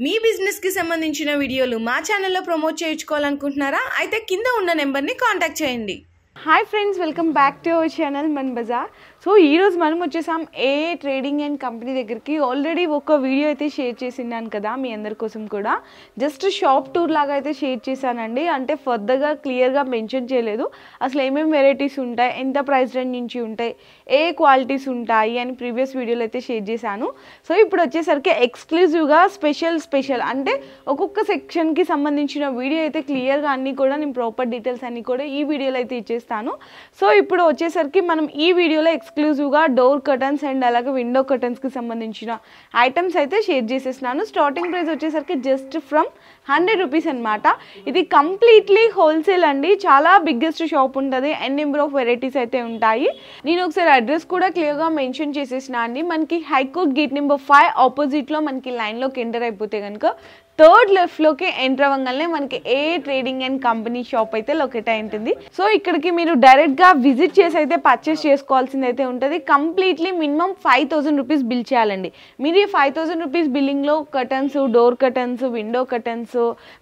మీ business కి సంబంధించిన వీడియోలు మా ఛానల్లో ప్రమోట్ చేయించుకోవాలనుకుంటున్నారా? అయితే కింద ఉన్న నెంబర్ని కాంటాక్ట్ చేయండి. Hi friends, welcome back to our channel మన బజార్. సో ఈరోజు మనం వచ్చేసాం ఏ ట్రేడింగ్ అండ్ కంపెనీ దగ్గరికి. ఆల్రెడీ ఒక వీడియో అయితే షేర్ చేసినాను కదా మీ అందరి కోసం కూడా. జస్ట్ షాప్ టూర్ లాగా అయితే షేర్ చేశానండి. అంటే ఫర్దర్గా క్లియర్గా మెన్షన్ చేయలేదు అసలు ఏమేమి వెరైటీస్ ఉంటాయి, ఎంత ప్రైస్ రేంజ్ నుంచి ఉంటాయి, ఏ క్వాలిటీస్ ఉంటాయి అని ప్రీవియస్ వీడియోలో అయితే షేర్ చేశాను. సో ఇప్పుడు వచ్చేసరికి ఎక్స్క్లూజివ్గా స్పెషల్ అంటే ఒక్కొక్క సెక్షన్కి సంబంధించిన వీడియో అయితే క్లియర్గా అన్నీ కూడా నేను ప్రాపర్ డీటెయిల్స్ అన్నీ కూడా ఈ వీడియోలో అయితే ఇచ్చేస్తాను. సో ఇప్పుడు వచ్చేసరికి మనం ఈ వీడియోలో ఎక్స్క్లూజివ్గా డోర్ కర్టన్స్ అండ్ అలాగే విండో కర్టన్స్కి సంబంధించిన ఐటమ్స్ అయితే షేర్ చేసేస్తున్నాను. స్టార్టింగ్ ప్రైస్ వచ్చేసరికి జస్ట్ ఫ్రమ్ 100 రూపీస్ అనమాట. ఇది కంప్లీట్లీ హోల్సేల్ అండి. చాలా బిగ్గెస్ట్ షాప్ ఉంటుంది. ఎన్ నెంబర్ ఆఫ్ వెరైటీస్ అయితే ఉంటాయి. నేను ఒకసారి అడ్రస్ కూడా క్లియర్గా మెన్షన్ చేసేసిన అండి. మనకి హైకోర్ట్ గేట్ నెంబర్ 5 ఆపోజిట్లో మనకి లైన్లోకి ఎంటర్ అయిపోతే కనుక థర్డ్ లెఫ్ట్లోకి ఎంటర్ అవ్వగానే మనకి ఏ ట్రేడింగ్ అండ్ కంపెనీ షాప్ అయితే లొకేట్ అయి ఉంటుంది. సో ఇక్కడికి మీరు డైరెక్ట్గా విజిట్ చేసి అయితే పర్చేస్ చేసుకోవాల్సింది అయితే ఉంటుంది. కంప్లీట్లీ మినిమం 5000 రూపీస్ బిల్ చేయాలండి. మీరు ఈ 5000 రూపీస్ బిల్లింగ్లో curtains, door curtains, window curtains,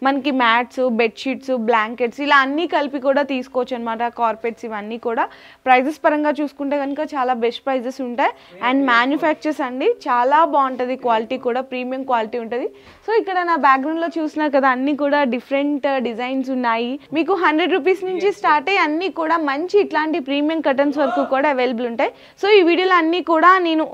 మనకి మ్యాట్స్, బెడ్షీట్స్, బ్లాంకెట్స్ ఇలా అన్నీ కలిపి కూడా తీసుకోవచ్చు అనమాట. కార్పెట్స్ ఇవన్నీ కూడా ప్రైజెస్ పరంగా చూసుకుంటే కనుక చాలా బెస్ట్ ప్రైజెస్ ఉంటాయి. అండ్ మ్యానుఫ్యాక్చర్స్ అండి, చాలా బాగుంటుంది. క్వాలిటీ కూడా ప్రీమియం క్వాలిటీ ఉంటుంది. సో ఇక్కడ నా బ్యాక్గ్రౌండ్ లో చూస్తున్నారు కదా, అన్ని కూడా డిఫరెంట్ డిజైన్స్ ఉన్నాయి. మీకు 100 రూపీస్ నుంచి స్టార్ట్ అయ్యి అన్ని కూడా మంచి ఇట్లాంటి ప్రీమియం కర్టన్స్ వరకు కూడా అవైలబుల్ ఉంటాయి. సో ఈ వీడియోలో అన్ని కూడా నేను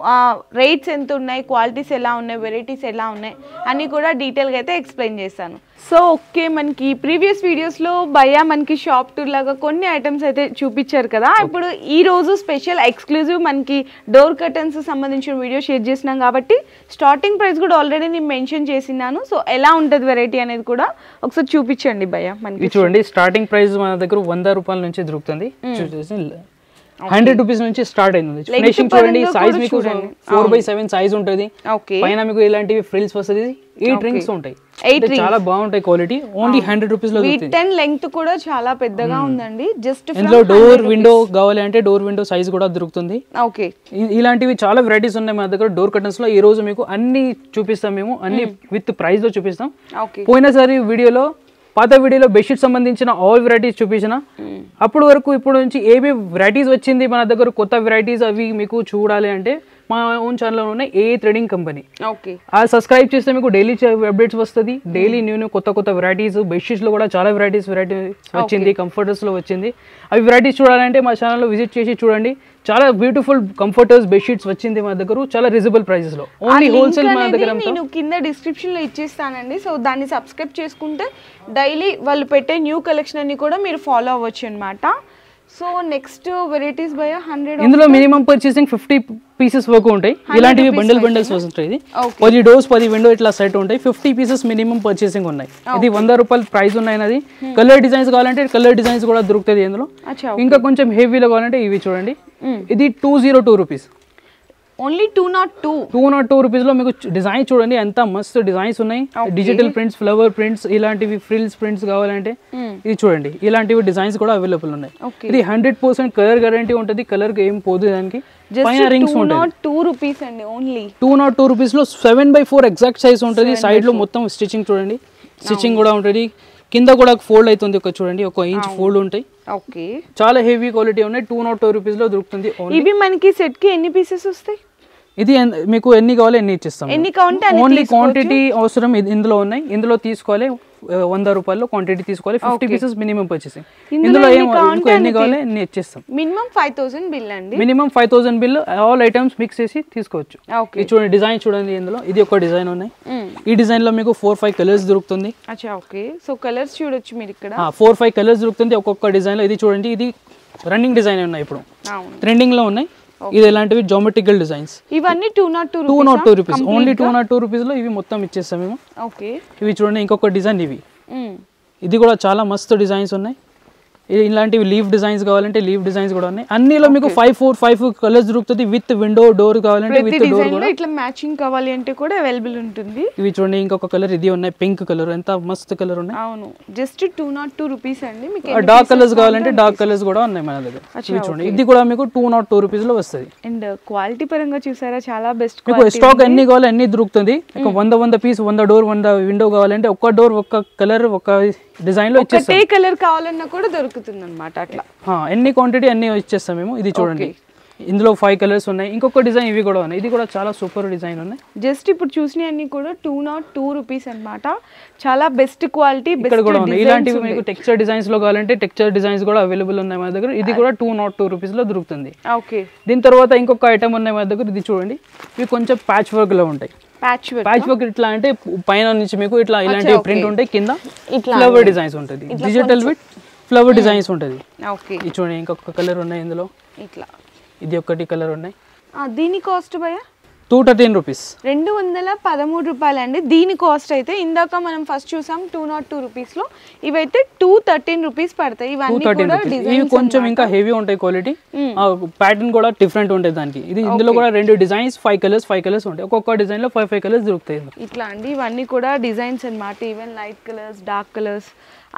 రేట్స్ ఎంత ఉన్నాయి, క్వాలిటీస్ ఎలా ఉన్నాయి, వెరైటీస్ ఎలా ఉన్నాయి అన్ని కూడా డీటెయిల్గా అయితే ఎక్స్ప్లెయిన్ చేస్తాను. సో ఓకే, మనకి ప్రీవియస్ వీడియోస్లో భయ్యా మనకి షాప్ టూర్ లాగా కొన్ని ఐటమ్స్ అయితే చూపించారు కదా. ఇప్పుడు ఈ రోజు స్పెషల్ ఎక్స్క్లూజివ్ మనకి డోర్ కర్టన్స్ సంబంధించిన వీడియో షేర్ చేసినాం కాబట్టి స్టార్టింగ్ ప్రైస్ కూడా ఆల్రెడీ నేను మెన్షన్ చేసినాను. సో ఎలా ఉంటుంది వెరైటీ అనేది కూడా ఒకసారి చూపించండి భయ్యా. మనకి చూడండి, స్టార్టింగ్ ప్రైస్ మన దగ్గర 100 రూపాయల నుంచి దొరుకుతుంది. 100 రూపీస్ నుంచి స్టార్ట్ అయింది. ఫినిషింగ్ చూడండి, సైజ్ మీకు 4x7 సైజ్ ఉంటుంది. పైన మీకు ఇలాంటివి ఫ్రిల్స్ వస్తుంది. 8 రింగ్స్ ఉంటాయి. చాలా బాగుంటాయి క్వాలిటీ. ఓన్లీ 100 రూపీస్ లో లెంగ్త్ కూడా చాలా పెద్దగా ఉందండి. జస్ట్ ఇందులో డోర్ విండో కావాలి అంటే డోర్ విండో సైజ్ కూడా దొరుకుతుంది. ఓకే, ఇలాంటివి చాలా వెరైటీస్ ఉన్నాయి మన దగ్గర డోర్ కర్టన్స్ లో. ఈ రోజు మీకు అన్ని చూపిస్తాం, మేము అన్ని విత్ ప్రైస్ లో చూపిస్తాం. పోయినసారి వీడియోలో పాత వీడియోలో బెడ్షీట్ సంబంధించిన ఆల్ వెరైటీస్ చూపించిన. అప్పుడు వరకు ఇప్పుడు నుంచి ఏవి వెరైటీస్ వచ్చింది మన దగ్గర కొత్త వెరైటీస్ అవి మీకు చూడాలి అంటే మా ఓన్ ఛానల్లో ఉన్నాయి ఏ ట్రేడింగ్ కంపెనీ. అది సబ్స్క్రైబ్ చేస్తే మీకు డైలీ అప్డేట్స్ వస్తుంది. డైలీ న్యూ కొత్త వెరైటీస్. బెడ్షీట్స్ లో కూడా చాలా వెరైటీస్ వచ్చింది. కంఫర్టర్స్ లో వచ్చింది. అవి వెరైటీస్ చూడాలంటే మా ఛానల్లో విజిట్ చేసి చూడండి. చాలా బ్యూటిఫుల్ కంఫర్టర్స్ బెడ్షీట్స్ వచ్చింది మన దగ్గర చాలా రీజనబుల్ ప్రైసెస్ లో. ఓన్లీ హోల్సేల్ మన దగ్గర. నేను కింద డిస్క్రిప్షన్ లో ఇచ్చేస్తానండి. సో దాన్ని సబ్స్క్రైబ్ చేసుకుంటే డైలీ వాళ్ళు పెట్టే న్యూ కలెక్షన్ అన్ని కూడా మీరు ఫాలో అవ్వచ్చు అనమాట. సో నెక్స్ట్ వెరైటీస్ భయ్యా 100. ఇందులో మినిమం పర్చేసింగ్ 50 పీసెస్ వరకు ఉంటాయి. ఇలాంటివి బండిల్స్ వస్తాయి. 10 డోర్స్ 10 విండో ఇట్లా సెట్ ఉంటాయి. 50 పీసెస్ మినిమం పర్చేసింగ్ ఉన్నాయి. ఇది 100 రూపాయలు ప్రైస్ ఉన్నాయి. అది కలర్ డిజైన్స్ కావాలంటే కలర్ డిజైన్స్ కూడా దొరుకుతుంది ఇందులో. ఇంకా కొంచెం హెవీలో కావాలంటే ఇవి చూడండి. ఇది 202 రూపీస్. ఓన్లీ 202 రూపీస్ లో మీకు డిజైన్ చూడండి ఎంత మస్తు డిజైన్స్ ఉన్నాయి. డిజిటల్ ప్రింట్స్, ఫ్లవర్ ప్రింట్స్, ఇలాంటివి ఫ్రిల్స్ ప్రింట్స్ కావాలంటే ఇది చూడండి. ఇలాంటివి డిజైన్స్ కూడా అవైలబుల్ ఉన్నాయి. ఇది 100% కలర్ గ్యారంటీ ఉంటుంది. కలర్ ఏం పోదు దానికి. పైన రింగ్స్ ఉంటాయి. 202 రూపీస్ లో 7/4 ఎగ్జాక్ట్ సైజ్ ఉంటుంది. సైడ్ లో మొత్తం స్టిచింగ్ చూడండి. స్టిచింగ్ కూడా ఉంటుంది. కింద కూడా ఫోల్డ్ అవుతుంది. ఒక చూడండి 1 ఇంచ్ ఫోల్డ్ ఉంటాయి. చాలా హెవీ క్వాలిటీ ఉన్నాయి. 202 రూపీస్ లో దొరుకుతుంది. ఇవి మనకి సెట్ కి ఎన్ని పీసెస్ వస్తాయి? ఇది మీకు ఎన్ని కావాలి ఎన్ని ఇచ్చేస్తాం. ఓన్లీ క్వాంటిటీ అవసరం ఇందులో ఉన్నాయి. ఇందులో తీసుకోవాలి 100 రూపాయలు క్వాంటిటీ తీసుకోవాలి. 50 పీసెస్ మినిమం పర్చేసింగ్. ఇందులో ఎన్ని కావాలి ఎన్ని ఇచ్చేస్తాం. మినిమం 5000 బిల్ అండి. Minimum 5000 bill. All items mix చేసి తీసుకోవచ్చు. ఇది చూడండి, డిజైన్ చూడండి. ఇందులో ఇది ఒక డిజైన్ ఉన్నాయి. ఈ డిజైన్ లో మీకు 4-5 కలర్స్ దొరుకుతుంది. సో కలర్స్ చూడొచ్చు మీరు ఇక్కడ. 4-5 కలర్స్ దొరుకుతుంది ఒక్కొక్క డిజైన్ లో. ఇది చూడండి, ఇది రన్నింగ్ డిజైన్ ఉన్నాయి, ఇప్పుడు ట్రెండింగ్ లో ఉన్నాయి. ఇది ఎలాంటివి జామెట్రికల్ డిజైన్స్. ఇవన్నీ 202 రూపీస్. ఓన్లీ 202 రూపీస్ లో ఇవి మొత్తం ఇచ్చేస్తాం మేము. ఇవి చూడండి ఇంకొక డిజైన్. ఇది కూడా చాలా మస్తు డిజైన్స్ ఉన్నాయి. ఇలాంటివి లీఫ్ డిజైన్స్ కావాలంటే లీఫ్ డిజైన్స్ కూడా ఉన్నాయి. అన్నిలో మీకు 5 కలర్స్ దొరుకుతుంది. విత్ విండో డోర్ కావాలంటే విత్ డోర్ కూడా. ఇట్లా మ్యాచింగ్ కావాలి అంటే కూడా అవైలబుల్ ఉంటుంది. ఇవి చూడండి ఇంకొక కలర్ ఇది ఉన్నాయి, పింక్ కలర్, ఎంత మస్త్ కలర్ ఉన్నాయి. అవును, జస్ట్ 202 రూపీస్ అండి. మీకు డార్క్ కలర్స్ కావాలంటే డార్క్ కలర్స్ కూడా ఉన్నాయి మన దగ్గర. ఇవి చూడండి ఇది కూడా మీకు 202 రూపీస్ లో వస్తుంది. అండ్ క్వాలిటీ పరంగా చూసారా చాలా బెస్ట్. మీకు స్టాక్ ఎన్ని కావాలి అన్ని దొరుకుతుంది. 100 పీస్ 100 డోర్ 100 విండో కావాలంటే ఒక్క డోర్ ఒక్క కలర్ ఒక్క డిజైన్ లో ఇచ్చేస్తాం. ఒకటే కలర్ కావాలన్నా కూడా దొరుకుతుంది అన్నమాట. అట్లా ఎన్ని క్వాంటిటీ అన్ని ఇచ్చేస్తాం మేము. ఇది చూడండి ఇందులో 5 కలర్స్ ఉన్నాయి. ఇంకొక డిజైన్ ఇవి కూడా ఉన్నాయి. ఇది కూడా చాలా సూపర్ డిజైన్ ఉన్నాయి. జస్ట్ ఇప్పుడు చూసిన అన్ని కూడా 202 రూపీస్ అన్నమాట. చాలా బెస్ట్ క్వాలిటీ. ఇక్కడ కూడా ఉన్నాయి ఇలాంటివి. మీకు టెక్స్చర్ డిజైన్స్ లో కావాలంటే టెక్స్చర్ డిజైన్స్ కూడా అవైలబుల్ ఉన్నాయి మన దగ్గర. ఇది కూడా 202 రూపీస్ లో దొరుకుతుంది. ఓకే. దీని తర్వాత ఇంకొక ఐటమ్ ఉన్నాయి మన దగ్గర. ఇది చూడండి ఇవి కొంచెం ప్యాచ్ వర్క్ లో ఉంటాయి. ప్యాచ్ వర్క్ ఇట్లా అంటే పైన నుంచి మీకు ఇట్లా ఇలాంటి ప్రింట్ ఉంటాయి, కింద ఫ్లవర్ డిజైన్స్ ఉంటుంది. డిజిటల్ విత్ ఫ్లవర్ డిజైన్స్ ఉంటుంది. ఓకే. ఇది చూడండి ఇంకొక కలర్ ఉన్నాయి ఇందులో. ఇట్లా ఇది ఒకటి కలర్ ఉన్నాయి. దీని కాస్ట్ భయ్యా 213 రూపీస్. 213 రూపాయలు అండి దీని కాస్ట్ అయితే. ఇందాక మనం ఫస్ట్ చూసాం 202 రూపీస్ లో, ఇవైతే 213 రూపీస్ పడతాయి. ఇవన్నీ కూడా ఇవి కొంచెం ఇంకా హెవీ ఉంటాయి క్వాలిటీ. ప్యాటర్న్ కూడా డిఫరెంట్ ఉంటుంది దానికి. ఇది ఇందులో కూడా 2 డిజైన్స్ 5 కలర్స్ ఉంటాయి. ఒక్కొక్క డిజైన్ లో 5 కలర్స్ దొరుకుతాయి ఇట్లా అండి. ఇవన్నీ కూడా డిజైన్స్ అన్నమాట. Even light colours, dark colours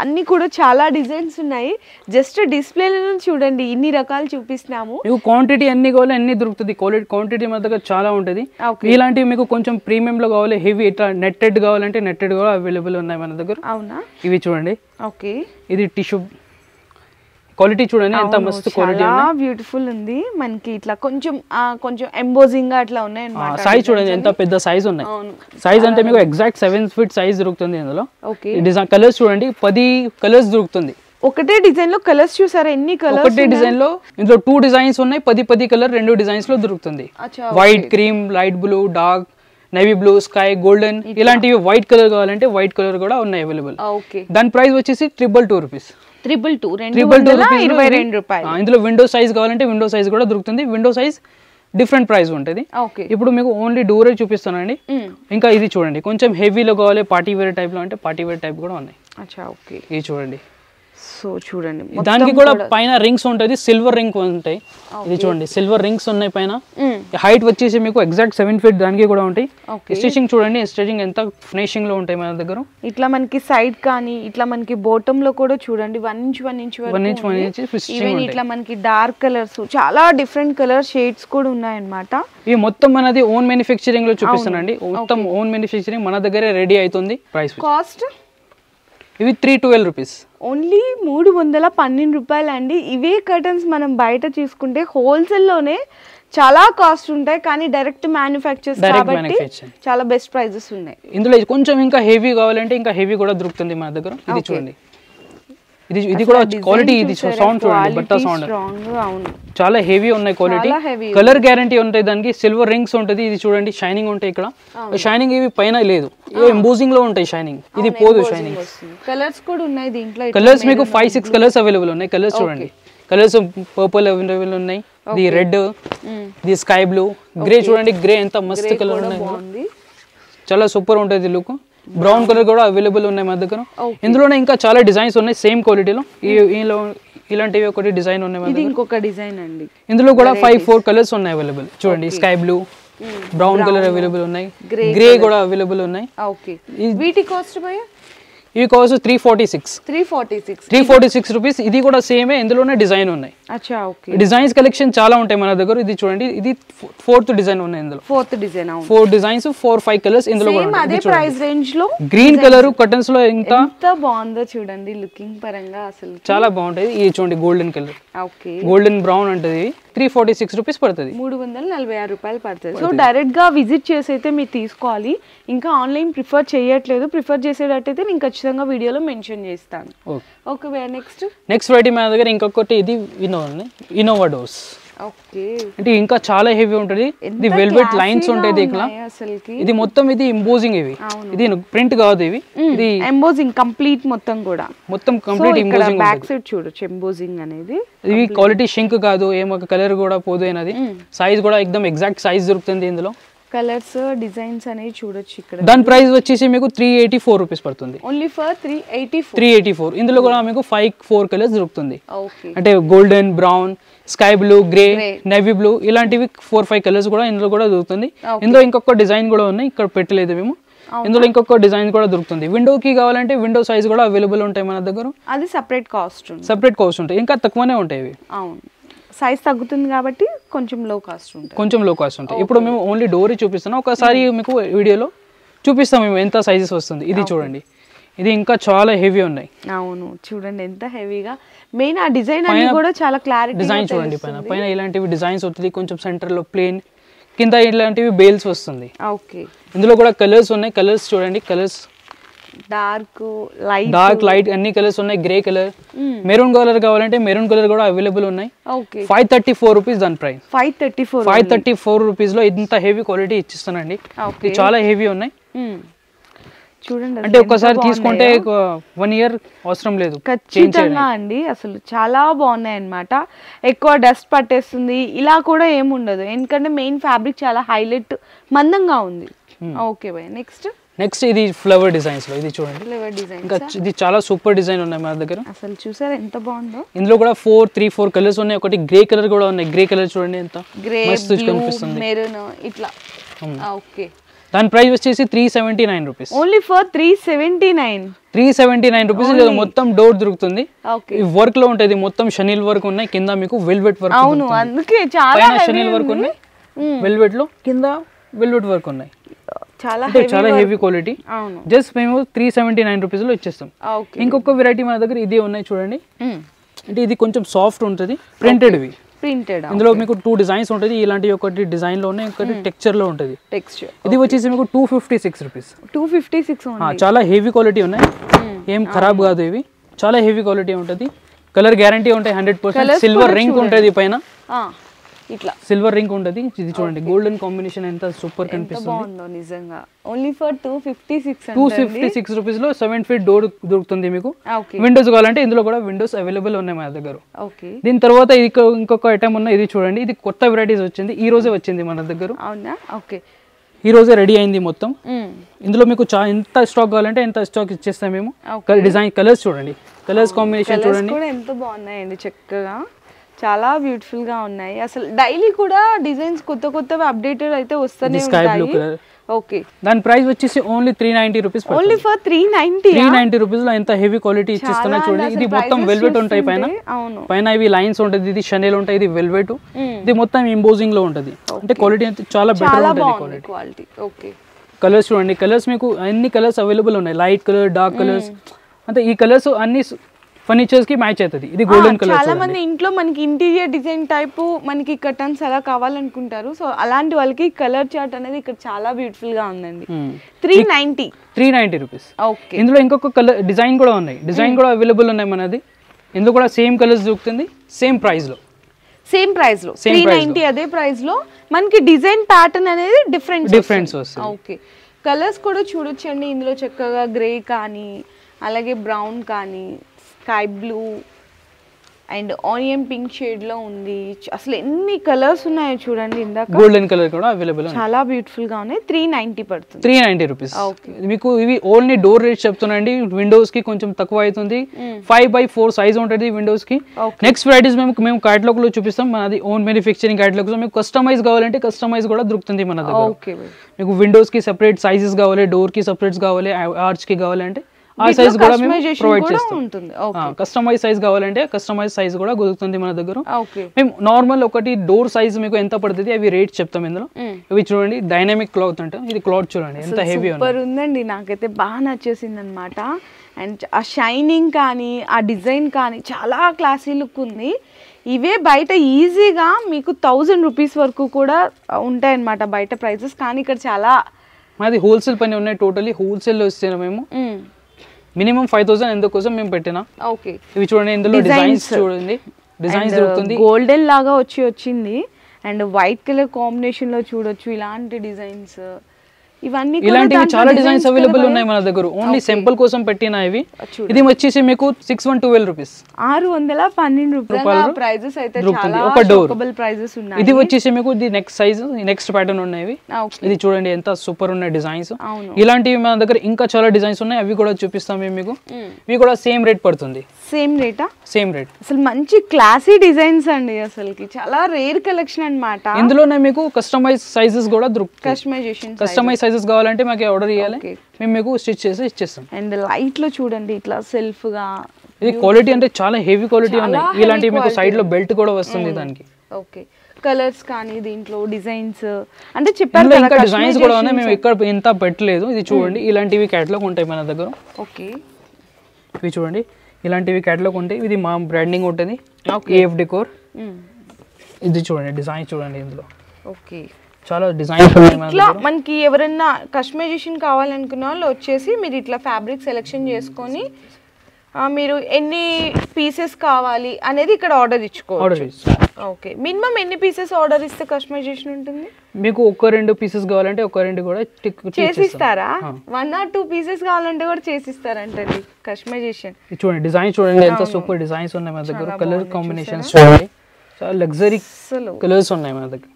అన్నీ కూడా చాలా డిజైన్స్ ఉన్నాయి. జస్ట్ డిస్ప్లేలో చూడండి ఇన్ని రకాలు చూపిస్తున్నాము. మీకు క్వాంటిటీ అన్ని కావాలి అన్ని దొరుకుతుంది. క్వాంటిటీ మన దగ్గర చాలా ఉంటుంది. ఇలాంటివి మీకు కొంచెం ప్రీమియం లో కావాలి, హెవీ ఇట్లా నెట్టెడ్ కావాలంటే నెట్టెడ్ కూడా అవైలబుల్ ఉన్నాయి మన దగ్గర. అవునా? ఇవి చూడండి. ఓకే. ఇది టిష్యూ క్వాలిటీ చూడండి ఎంత మస్తు క్వాలిటీ ఉంది. బ్యూటిఫుల్ ఉంది. మనకి ఇట్లా కొంచెం ఎంబోజింగ్ గా అట్లా ఉన్నాయి అన్నమాట. సైజ్ చూడండి ఎంత పెద్ద సైజ్ ఉన్నాయి. సైజ్ అంటే మీకు ఎగ్జాక్ట్ 7 ఫీట్ సైజ్ దొరుకుతుంది ఇందులో. డిజైన్ కలర్స్ చూడండి 10 కలర్స్ దొరుకుతుంది. ఒకటే డిజైన్ లో కలర్స్ చూసారా ఎన్ని కలర్స్? ఒకటే డిజైన్ లో ఇందులో 2 డిజైన్స్ ఉన్నాయి. 10 కలర్ 2 డిజైన్స్ లో దొరుకుతుంది. White, cream, light blue, dark, navy blue, sky, golden ఇలాంటివి. వైట్ కలర్ కావాలంటే వైట్ కలర్ కూడా ఉన్నాయి అవైలబుల్. దాని ప్రైస్ వచ్చేసి 222 రూపీస్. 222 రూపాయలు. ఇందులో విండో సైజ్ కావాలంటే విండో సైజ్ కూడా దొరుకుతుంది. విండో సైజ్ డిఫరెంట్ ప్రైస్ ఉంటుంది. ఇప్పుడు మీకు ఓన్లీ డోరే చూపిస్తానండి. ఇంకా ఇది చూడండి కొంచెం హెవీలో కావాలి పార్టీ వేర్ టైప్ లో అంటే పార్టీ వేర్ టైప్ కూడా ఉన్నాయి. ఇది చూడండి. సో చూడండి దానికి కూడా పైన రింగ్స్ ఉంటుంది, సిల్వర్ రింగ్ ఉంటాయి. ఇది చూడండి సిల్వర్ రింగ్స్ ఉన్నాయి పైన. హైట్ వచ్చేసి మీకు ఎగ్జాక్ట్ 7 ఫీట్ దానికి కూడా ఉంటాయి. స్టిచింగ్ చూడండి స్టిచింగ్ ఎంత ఫినిషింగ్ లో ఉంటాయి మన దగ్గర. ఇట్లా మనకి సైడ్ కానీ ఇట్లా మనకి బాటమ్ లో కూడా చూడండి 1 ఇంచ్ ఈవెన్ ఇట్లా మనకి డార్క్ కలర్స్ చాలా డిఫరెంట్ కలర్ షేడ్స్ కూడా ఉన్నాయి అన్నమాట. ఇవి మొత్తం మనది ఓన్ మ్యానుఫ్యాక్చరింగ్ లో చూపిస్తానండి. మొత్తం ఓన్ మ్యానుఫ్యాక్చరింగ్ మన దగ్గరే రెడీ అవుతుంది. ప్రైస్ కాస్ట్ ఇవి 312 రూపీస్. ఓన్లీ 312 రూపాయలు అండి. ఇవే కర్టన్స్ మనం బయట తీసుకుంటే హోల్సేల్లోనే చాలా కాస్ట్ ఉంటాయి, కానీ డైరెక్ట్ మ్యానుఫ్యాక్చర్స్ కాబట్టి చాలా బెస్ట్ ప్రైజెస్ ఉన్నాయి. ఇందులో కొంచెం ఇంకా హెవీ కావాలంటే ఇంకా హెవీ కూడా దొరుకుతుంది మన దగ్గర. ఇది చూడండి ఇది కూడా క్వాలిటీ. ఇది సౌండ్ చూడండి బట్ట సౌండ్ చాలా హెవీ ఉన్నాయి క్వాలిటీ. కలర్ గ్యారంటీ ఉంటాయి దానికి. సిల్వర్ రింగ్స్ ఉంటుంది. ఇది చూడండి షైనింగ్ ఉంటాయి ఇక్కడ. షైనింగ్ ఇవి పైన లేదు, ఎంబోజింగ్ లో ఉంటాయి షైనింగ్. ఇది పోదు షైనింగ్. కలర్స్ కూడా ఉన్నాయి దీంట్లో. కలర్స్ మీకు 5-6 కలర్స్ అవైలబుల్ ఉన్నాయి. కలర్స్ చూడండి కలర్స్ పర్పుల్ అవైలబుల్ ఉన్నాయి. ఇది రెడ్, ఇది స్కై బ్లూ, గ్రే చూడండి. గ్రే ఎంత మస్తు కలర్ ఉన్నాయి. చాలా సూపర్ ఉంటుంది లుక్. బ్రౌన్ కలర్ కూడా అవైలబుల్ ఉన్నాయి మన దగ్గర. ఇందులోనే ఇంకా చాలా డిజైన్స్ ఉన్నాయి సేమ్ క్వాలిటీలో. ఇలాంటివి ఒకటి డిజైన్ ఉన్నాయి. ఇంకొక డిజైన్ అండి. ఇందులో కూడా 5-4 కలర్స్ ఉన్నాయి అవైలబుల్. చూడండి sky blue, brown colour available ఉన్నాయి, గ్రే కూడా అవైలబుల్ ఉన్నాయి. వీటి కాస్ట్ భయ్యా ఇవి కాస్ట్ 346 రూపీస్. ఇది కూడా సేమే, ఇందులోనే డిజైన్ ఉన్నాయి. డిజైన్స్ కలెక్షన్ చాలా ఉంటాయి మన దగ్గర. ఇది చూడండి ఇది 4th డిజైన్ ఉన్నాయి ఇందులో. 4 డిజైన్స్ 4-5 కలర్స్ ఇందులో కూడా. అదే ప్రైస్ రేంజ్ లో గ్రీన్ కలర్ కర్టన్స్ లో ఎంత బాగుందో చూడండి లుకింగ్ పరంగా అసలు చాలా బాగుంటది. ఇది చూడండి గోల్డెన్ కలర్, గోల్డెన్ బ్రౌన్ అంటది. 346 రూపీస్ పడుతుంది. 346 రూపాయలు పడుతుంది. సో డైరెక్ట్ గా విజిట్ చేసి అయితే మీరు తీసుకోవాలి. ఇంకా ఆన్లైన్ ప్రిఫర్ చేయట్లేదు. ప్రిఫర్ చేసేటట్టయితే నేను ఖచ్చితంగా వీడియోలో మెన్షన్ చేస్తాను. ఓకే నెక్స్ట్ వెరైటీ మన దగ్గర ఇంకొకటి ఇది ఇన్నోవా డోర్స్. అంటే ఇంకా చాలా హెవీ ఉంటుంది. ఇది వెల్వెట్ లైన్స్ ఉంటాయి ఇక్కడ. ఇది మొత్తం ఇది ఎంబోజింగ్. ఇది ప్రింట్ కాదు, ఇది ఎంబోజింగ్ కంప్లీట్ మొత్తం కంప్లీట్ ఎంబోజింగ్. బ్యాక్ సైడ్ చూడొచ్చు ఎంబోజింగ్ అనేది. ఇది క్వాలిటీ షింక్ కాదు, ఏమో కలర్ కూడా పోదు. అనేది సైజ్ కూడా ఎగ్జాక్ట్ సైజ్ దొరుకుతుంది ఇందులో. కలర్స్ డిజైన్స్ అనేవి చూడొచ్చు ఇక్కడ. దాని ప్రైస్ వచ్చేసి మీకు 384 రూపీస్ పడుతుంది. Only for 384. 384. ఇందులో కూడా మీకు 4 కలర్స్ దొరుకుతుంది. ఓకే. అంటే golden, brown, sky blue, grey, navy blue ఇలాంటివి 4-5 కలర్స్ కూడా ఇందులో కూడా దొరుకుతుంది. ఇందులో ఇంకొక డిజైన్ కూడా ఉన్నాయి, ఇక్కడ పెట్టలేదు మేము. ఇందులో ఇంకొక డిజైన్ కూడా దొరుకుతుంది. విండోకి కావాలంటే విండో సైజ్ కూడా అవైలబుల్ ఉంటాయి మన దగ్గర. అది సెపరేట్ కాస్ట్ ఉంటాయి, ఇంకా తక్కువనే ఉంటాయి ఇవి. అవును, సైజ్ తగ్గుతుంది కాబట్టి కొంచెం లో కాస్ట్ ఉంటాయి. ఇప్పుడు మేము ఓన్లీ డోర్ చూపిస్తున్నాం, ఒకసారి మీకు వీడియోలో చూపిస్తాం మేము ఎంత సైజెస్ వస్తుంది. ఇది చూడండి, ఇది ఇంకా చాలా హెవీ ఉన్నాయి. అవును, చూడండి ఎంత హెవీగా. మెయిన్ ఆ డిజైన్ అనేది కూడా చాలా క్లారిటీ. డిజైన్ చూడండి, పైన ఇలాంటివి డిజైన్స్ వస్తుంది, కొంచెం సెంటర్ లో ప్లేన్, కింద ఇలాంటివి బేల్స్ వస్తుంది. ఓకే. ఇందులో కూడా కలర్స్ ఉన్నాయి. కలర్స్ చూడండి, కలర్స్ డార్క్ లైట్ అన్ని కలర్స్ ఉన్నాయి. గ్రే కలర్, మెరూన్ కలర్ కావాలంటే మెరూన్ కలర్ కూడా అవైలబుల్ ఉన్నాయి. 534 రూపీస్ దాని ప్రైస్. 534 రూపీస్ లో ఇంత హెవీ క్వాలిటీ ఇచ్చిస్తానండి. చాలా హెవీ ఉన్నాయి చూడండి. అంటే ఒకసారి తీసుకుంటే 1 year అవసరం లేదు ఖచ్చితంగా అండి. అసలు చాలా బాగున్నాయి అన్నమాట. ఎక్కువ డస్ట్ పట్టేస్తుంది ఇలా కూడా ఏముండదు, ఎందుకంటే మెయిన్ ఫ్యాబ్రిక్ చాలా హైలైట్ మందంగా ఉంది. Okay boy. నెక్స్ట్ ఇది ఫ్లవర్ డిజైన్స్ లో, ఇది చూడండి. ఫ్లవర్ డిజైన్ ఇంకా ఇది చాలా సూపర్ డిజైన్ ఉన్నాయి మన దగ్గర. అసలు చూసారా ఎంత బాగుందో. ఇందులో కూడా 3-4 కలర్స్ ఉన్నాయి. ఒకటి గ్రే కలర్ కూడా ఉన్నాయి. గ్రే కలర్ చూడండి ఎంత మస్తు కనిపిస్తుంది. మెరూన్ ఇట్లా. ఓకే. దాని ప్రైస్ వచ్చేసి 379 రూపీస్. Only for 379 rupees. మొత్తం డోర్ దొరుకుతుంది. ఈ వర్క్ లో ఉంటది, మొత్తం షనిల్ వర్క్ ఉన్నాయి. కింద మీకు వెల్వెట్ వర్క్. అవును, అందుకే చాలా షనిల్ వర్క్ ఉన్నాయి. వెల్వెట్ లో కింద వెల్వెట్ వర్క్ ఉన్నాయి. చాలా హెవీ క్వాలిటీ. జస్ట్ మేము 379 రూపీస్ లో ఇచ్చేస్తాం. ఇంకొక వెరైటీ మన దగ్గర ఇదే ఉన్నాయి చూడండి. అంటే ఇది కొంచెం సాఫ్ట్ ఉంటుంది, ప్రింటెడ్. ఇందులో మీకు 2 డిజైన్స్ ఉంటుంది. ఇలాంటి ఒకటి డిజైన్ లో ఉన్నాయి, ఒకటి టెక్స్చర్ లో ఉంటుంది. ఇది వచ్చేసి మీకు 256 రూపీస్. 256. చాలా హెవీ క్వాలిటీ ఉన్నాయి, ఏం ఖరాబ్ కాదు. ఇవి చాలా హెవీ క్వాలిటీ ఉంటుంది. కలర్ గ్యారంటీ ఉంటాయి 100%. సిల్వర్ రింగ్ ఉంటుంది పైన, ఇట్లా సిల్వర్ రింగ్ ఉంటుంది. ఇది చూడండి, గోల్డెన్ కాంబినేషన్ ఎంత సూపర్ కనిపిస్తుంది. నిజంగా. ఓన్లీ ఫర్ 256 రూపీస్ లో 7 feet డోర్ దొరుకుతుంది మీకు. విండోస్ కావాలంటే ఇందులో కూడా విండోస్ అవైలబుల్ ఉన్నాయి మన దగ్గర. దీని తర్వాత ఇంకొక ఐటమ్ ఉన్నాయి. ఇది చూడండి, ఇది కొత్త వెరైటీస్ వచ్చింది, ఈ రోజే వచ్చింది మన దగ్గర. ఈ రోజే రెడీ అయింది మొత్తం. ఇందులో మీకు ఎంత స్టాక్ కావాలంటే ఎంత స్టాక్ ఇచ్చేస్తాం మేము. డిజైన్ కలర్స్ చూడండి, కలర్స్ కాంబినేషన్ చూడండి ఎంత బాగున్నాయండి. చక్కగా చాలా బ్యూటిఫుల్ గా ఉన్నాయి. అసలు డైలీ కూడా డిజైన్స్ కొత్తవి అప్డేటెడ్ అయితే వస్తూనే ఉంటాయి. ఓకే. దాని ప్రైస్ వచ్చేసి only 390 rupees. Only for 390 rupees లో ఎంత హెవీ క్వాలిటీ ఇచ్చిస్తున్నా చూడండి. ఇది మొత్తం వెల్వెట్ ఉంటాయి పైన ఇవి లైన్స్ ఉంటది. ఇది షనెల్ ఉంటాయి, ఇది వెల్వెట్. ఇది మొత్తం ఎంబోజింగ్ లో ఉంటది. అంటే క్వాలిటీ చాలా బెటర్ ఉంటుంది క్వాలిటీ. ఓకే. కలర్స్ చూడండి, కలర్స్ మీకు అన్ని కలర్స్ అవైలబుల్ ఉన్నాయి. లైట్ కలర్, డార్క్ కలర్స్, అంటే ఈ కలర్స్ అన్ని ఫర్నిచర్స్ కి మ్యాచ్ అవుతుంది. ఇది గోల్డెన్ కలర్. చాలా మంది ఇంట్లో మనకి ఇంటీరియర్ డిజైన్ టైప్ మనకి కర్టన్స్ అలా కావాలనుకుంటారు. సో అలాంటి వాళ్ళకి కలర్ చార్ట్ అనేది ఇక్కడ చాలా బ్యూటిఫుల్ గా ఉందండి. 390 రూపీస్. ఇందులో ఇంకొక కలర్ డిజైన్ కూడా ఉన్నాయి. డిజైన్ కూడా అవైలబుల్ ఉన్నాయి మనది. ఇందులో కూడా సేమ్ కలర్స్ దొరుకుతుంది, సేమ్ ప్రైస్ లో 390. అదే ప్రైస్ లో మనకి డిజైన్ ప్యాటర్న్ అనేది డిఫరెన్స్ వస్తుంది. ఓకే. కలర్స్ కూడా చూడొచ్చండి. ఇందులో చక్కగా గ్రే కానీ, అలాగే బ్రౌన్ కానీ, sky blue and onion pink shade లో ఉంది. అసలు ఎన్ని కలర్స్ ఉన్నాయో చూడండి. ఇందాక గోల్డెన్ కలర్ కూడా అవైలబుల్, చాలా బ్యూటిఫుల్ గా ఉన్నాయి. 390 పడుతుంది. 390 రూపీస్. మీకు ఇవి ఓన్లీ డోర్ రేట్ చెప్తున్నాండి. విండోస్ కి కొంచెం తక్కువ అవుతుంది. 5x4 సైజ్ ఉంటుంది విండోస్ కి. నెక్స్ట్ వెరైటీస్ మేము క్యాటలాగ్ లో చూపిస్తాం. మనది ఓన్ మ్యానుఫ్యాక్చరింగ్ క్యాటలాగ్. మీకు కస్టమైజ్ కావాలంటే కస్టమైజ్ కూడా దొరుకుతుంది మన దగ్గర. మీకు విండోస్ కి సెపరేట్ సైజెస్ కావాలి, డోర్ కి సెపరేట్ కావాలి, ఆర్చ్ కి కావాలంటే ఆ సైజ్ కూడా మేము ప్రొవైడ్ చేస్తాం. కస్టమైజ్ సైజ్ కావాలంటే కస్టమైజ్ సైజ్ కూడా దొరుకుతుంది మన దగ్గర. మేము నార్మల్ ఒకటి డోర్ సైజ్ మీకు ఎంత పడుతుంది అవి రేట్ చెప్తాం. ఇందులో ఇవి చూడండి, డైనామిక్ క్లాత్ అంటే ఇది క్లాత్ చూడండి ఎంత హెవీ ఉందండి. నాకైతే బాగా నచ్చేసింది అనమాట. అండ్ ఆ షైనింగ్ కానీ, ఆ డిజైన్ కానీ చాలా క్లాసీ లుక్ ఉంది. ఇవే బయట ఈజీగా మీకు 1000 రూపీస్ వరకు కూడా ఉంటాయన్నమాట బయట ప్రైజెస్. కానీ ఇక్కడ చాలా మాది హోల్సేల్ పని ఉన్నాయి. టోటలీ హోల్సేల్ లో ఇస్తున్నాం మేము. మినిమం 5000 ఎందుకోసం మేము పెట్టినా. ఓకే. ఇవి చూడండి, ఇందులో డిజైన్స్ చూడండి, డిజైన్స్ దొరుకుతుంది. గోల్డెన్ లాగా వచ్చింది అండ్ వైట్ కలర్ కాంబినేషన్ లో చూడొచ్చు ఇలాంటి డిజైన్స్. ఇవన్నీ ఇలాంటివి చాలా డిజైన్స్ అవైలబుల్ ఉన్నాయి మన దగ్గర. ఓన్లీ సింపుల్ కోసం పెట్టిన ఇవి. ఇది వచ్చేసి మీకు 612 రూపీస్, 612 రూపాయలు ప్రైజెస్ అయితే చాలా ఒక డోర్. ప్రైజెస్ ఉన్నాయి. ఇది వచ్చేసి మీకు ఇది నెక్స్ట్ సైజ్ నెక్స్ట్ ప్యాటర్న్ ఉన్నాయి. ఇది చూడండి ఎంత సూపర్ ఉన్నాయి డిజైన్స్. ఇలాంటివి మన దగ్గర ఇంకా చాలా డిజైన్స్ ఉన్నాయి, అవి కూడా చూపిస్తాం మీకు. ఇవి కూడా సేమ్ రేట్ పడుతుంది. సేమ్ రేటా? Same rate. అసలు మంచి క్లాసీ డిజైన్స్ అండి, అసలుకి చాలా రేర్ కలెక్షన్ అన్నమాట. ఇందులోనే మీకు కస్టమైజ్ సైజెస్ కూడా దొరుకుతాయి. కస్టమైజ్ సైజెస్ కావాలంటే మాకు ఆర్డర్ చేయాలి, మేము మీకు స్టిచ్ చేసి ఇచ్చేస్తాం. అండ్ లైట్ లో చూడండి ఇట్లా సెల్ఫ్ గా. ఇది క్వాలిటీ అంటే చాలా హెవీ క్వాలిటీ ఉన్నాయి. ఇలాంటి మీకు సైడ్ లో బెల్ట్ కూడా వస్తుంది దానికి. ఓకే, కలర్స్ కానీ దీంట్లో డిజైన్స్ అంటే చెప్పారు కదా, ఇంకా డిజైన్స్ కూడా ఉన్నాయి, మేము ఇక్కడ ఇంత పెట్టలేదు. ఇది చూడండి, ఇలాంటివి క్యాటలాగ్ ఉంటాయి మన దగ్గర. ఓకే, ఇవి చూడండి, ఇలాంటివి క్యాటలాగ్ ఉంటాయి. ఇది మా బ్రాండింగ్ ఉంటుంది, ఏఎఫ్ డెకోర్. ఇది చూడండి డిజైన్ చూడండి ఇందులో. ఓకే, చాలా డిజైన్స్ ఉన్నాయి. ఇట్లా మనకి ఎవరైనా కస్టమైజేషన్ కావాలనుకున్న వాళ్ళు వచ్చేసి మీరు ఇట్లా ఫ్యాబ్రిక్ సెలెక్షన్ చేసుకొని మీరు ఎన్ని పీసెస్ కావాలి అనేది ఇక్కడ ఆర్డర్ ఇచ్చుకోవచ్చు. ఓకే, మినిమం ఎన్ని పీసెస్ ఆర్డర్ ఇస్తే కస్టమైజేషన్ ఉంటుంది? మీకు 1-2 పీసెస్ కావాలంటే 1-2 కూడా చేసిస్తారా? 1 or 2 పీసెస్ కావాలంటే కూడా చేసిస్తారంటండి కస్టమైజేషన్. చూడండి డిజైన్ చూడండి ఎంత సూపర్ డిజైన్స్ ఉన్నాయి మన దగ్గర. కలర్ కాంబినేషన్స్ చూడండి, చాలా లగ్జరీ కలర్స్ ఉన్నాయి మన దగ్గర.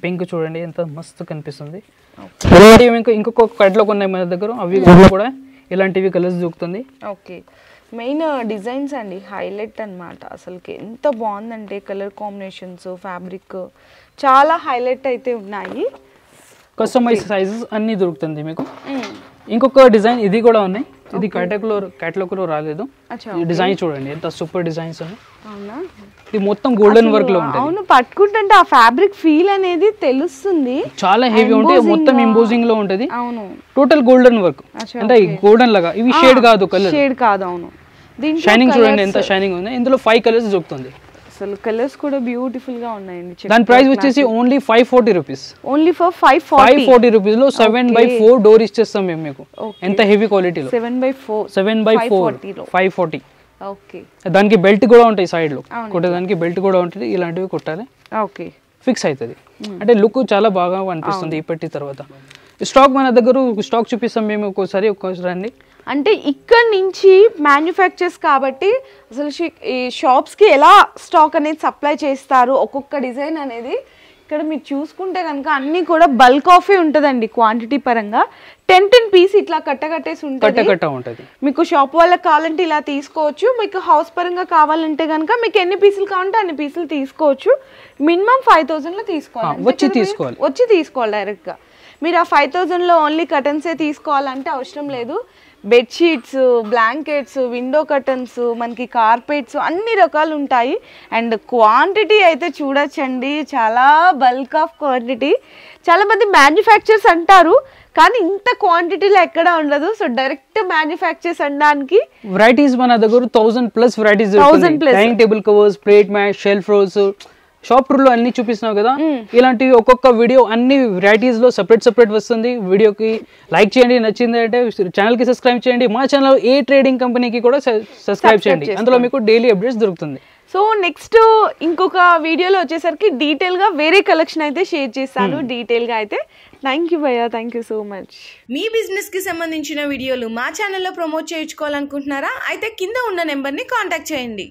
పింక్ చూడండి ఎంత మస్తు కనిపిస్తుంది. ఇంకొక కట్లోకి ఉన్నాయి మన దగ్గర, అవి కూడా ఇలాంటివి కలర్స్ దొరుకుతుంది. ఓకే, మెయిన్ డిజైన్స్ అండి హైలైట్ అన్నమాట. అసలుకి ఎంత బాగుందంటే కలర్ కాంబినేషన్స్, ఫ్యాబ్రిక్ చాలా హైలైట్ అయితే ఉన్నాయి. కస్టమైజ్ సైజెస్ అన్ని దొరుకుతుంది మీకు. ఇంకొక డిజైన్ ఇది కూడా ఉన్నాయి, ఇది కేటలాగ్ లో రాలేదు. డిజైన్ చూడండి ఎంత సూపర్ డిజైన్స్ ఉన్నాయి. ఇది మొత్తం గోల్డెన్ వర్క్ లో ఉంటుంది. అవును, పట్టుకుంటే ఆ ఫ్యాబ్రిక్ ఫీల్ అనేది తెలుస్తుంది. చాలా హెవీ ఉంటాయి, మొత్తం ఎంబోజింగ్ లో ఉంటది. అవును, టోటల్ గోల్డెన్ వర్క్ అంటే గోల్డెన్ లాగా. ఇవి షేడ్ కాదు, కలర్ షేడ్ కాదు. అవును, షైనింగ్ చూడండి ఎంత షైనింగ్ ఉంది. ఇందులో 5 కలర్స్ దొరుకుతుంది. అసలు కలర్స్ కూడా బ్యూటిఫుల్ గా ఉన్నాయండి. దాని ప్రైస్ వచ్చేసి only 540 rupees. Only for 540 rupees లో 7/4 డోర్ ఇచ్చేస్తాం మేము మీకు. ఎంత హెవీ క్వాలిటీలో 7/4 540. ఓకే, దానికి బెల్ట్ కూడా ఉంటాయి సైడ్ లో, దానికి బెల్ట్ కూడా ఉంటుంది. ఇలాంటివి కుట్టాలి, ఓకే, ఫిక్స్ అవుతుంది. అంటే లుక్ చాలా బాగా అనిపిస్తుంది ఇప్పటి తర్వాత. స్టాక్ మన దగ్గర స్టాక్ చూపిస్తాం మేము ఒక్కోసారి అండి. అంటే ఇక్కడ నుంచి మ్యానుఫ్యాక్చర్స్ కాబట్టి అసలు ఈ షాప్స్కి ఎలా స్టాక్ అనేది సప్లై చేస్తారు, ఒక్కొక్క డిజైన్ అనేది ఇక్కడ మీరు చూసుకుంటే కనుక అన్నీ కూడా బల్క్ ఆఫే ఉంటుందండి. క్వాంటిటీ పరంగా 10 పీస్ ఇట్లా కట్టేసి ఉంటుంది. మీకు షాప్ వాళ్ళకి కావాలంటే ఇలా తీసుకోవచ్చు, మీకు హౌస్ పరంగా కావాలంటే కనుక మీకు ఎన్ని పీసులు కావాలంటే అన్ని పీసులు తీసుకోవచ్చు. మినిమం 5000లో తీసుకోవాలి, వచ్చి తీసుకోవాలి డైరెక్ట్గా. మీరు ఆ 5000లో ఓన్లీ కర్టన్సే తీసుకోవాలంటే అవసరం లేదు. బెడ్షీట్స్, బ్లాంకెట్స్, విండో కర్టన్స్, మనకి కార్పెట్స్ అన్ని రకాలు ఉంటాయి. అండ్ క్వాంటిటీ అయితే చూడొచ్చండి, చాలా బల్క్ ఆఫ్ క్వాంటిటీ. చాలామంది మ్యానుఫ్యాక్చర్స్ అంటారు కానీ ఇంత క్వాంటిటీలో ఎక్కడ ఉండదు. సో డైరెక్ట్ మ్యానుఫ్యాక్చర్స్ అనడానికి వెరైటీస్ మన దగ్గర 1000+ varieties. Dining table covers, plate mat, shelf rolls, shop లో అన్ని చూపిస్తున్నావు కదా. ఇలాంటివి ఒక్కొక్క వీడియో అన్ని వెరైటీస్ లో సెపరేట్ వస్తుంది. వీడియోకి లైక్ చేయండి, నచ్చింది అంటే ఛానల్ కి సబ్స్క్రైబ్ చేయండి. మా ఛానల్ ఏ ట్రేడింగ్ కంపెనీకి కూడా సబ్స్క్రైబ్ చేయండి, అందులో మీకు డైలీ అప్డేట్స్ దొరుకుతుంది. సో నెక్స్ట్ ఇంకొక వీడియోలో వచ్చేసరికి డీటెయిల్ గా వేరే కలెక్షన్ అయితే షేర్ చేస్తాను డీటెయిల్ గా అయితే. థ్యాంక్ యూ భయ్యా, thank you so much. Me business కి సంబంధించిన వీడియోలు మా ఛానల్లో ప్రమోట్ చేయించుకోవాలనుకుంటున్నారా? అయితే కింద ఉన్న నెంబర్ని కాంటాక్ట్ చేయండి.